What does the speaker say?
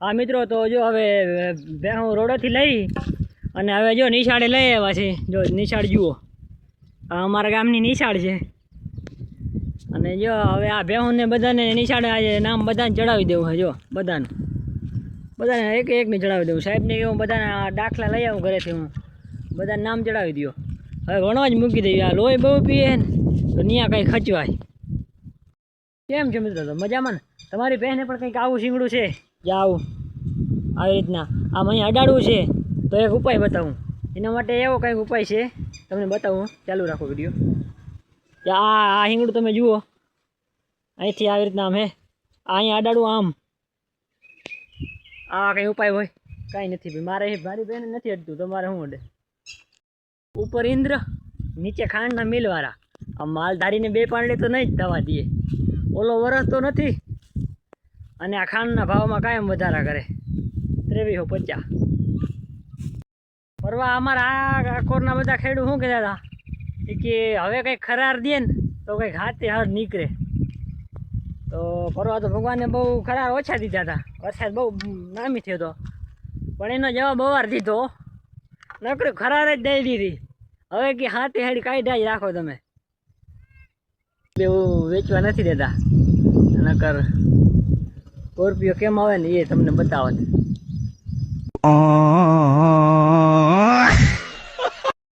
હા મિત્રો, તો જો હવે હું રોડેથી લઈ અને હવે જો નિશાળે લઈ આવ્યા છે. જો નિશાળ જુઓ, આ અમારા ગામની નિશાળ છે. અને જો હવે આ ભેહુંને બધાને નિશાળે આજે નામ બધાને ચડાવી દેવું છે. જો બધાને એકને ચડાવી દેવું. સાહેબને હું બધાને દાખલા લઈ આવું ઘરેથી, હું બધાને નામ ચડાવી દો. હવે ભણવા જ મૂકી દઈએ. આ લોહી બહુ પીએ ને તો ત્યાં કંઈ ખચવાય. કેમ છે મિત્રો? તો મજામાં ને? તમારી બહેને પણ કંઈક આવું શીંગડું છે જે આવું આવી રીતના આમ અહીંયા અડાડવું છે, તો એક ઉપાય બતાવું. એના માટે એવો કંઈક ઉપાય છે, તમને બતાવું. ચાલુ રાખો વિડીયો. આ શીંગડું તમે જુઓ, અહીંથી આવી રીતના આમ હે અહીંયા અડાડવું. આમ આ કંઈ ઉપાય હોય? કાંઈ નથી ભાઈ. મારી બહેને નથી અડતું, તમારે શું અડે? ઉપર ઇન્દ્ર, નીચે ખાંડના મિલવાળા. આ માલધારીને બે પાંડે તો નહીં જ દવા દઈએ. ઓલો વરસ તો નથી, અને આ ખાંડના ભાવમાં કાયમ વધારા કરે. 2350. પરવા અમારા આ કોરના બધા ખેડૂત શું કહેતા હતા કે હવે કંઈક ખરાર દે ને તો કંઈક હાથે હાથ નીકળે. તો પરવા તો ભગવાને બહુ ખરાર ઓછા દીધા હતા. વરસાદ બહુ નામી થયો હતો, પણ એનો જવાબ અવાર દીધો. નકરું ખરાર જ દઈ દીધી. હવે કે હાથે હાડી કાઢ્યા જ રાખો તમે. એવું વેચવા નથી દેતા. નકર સ્કોર્પિયો કેમ આવે ને એ તમને બતાવો.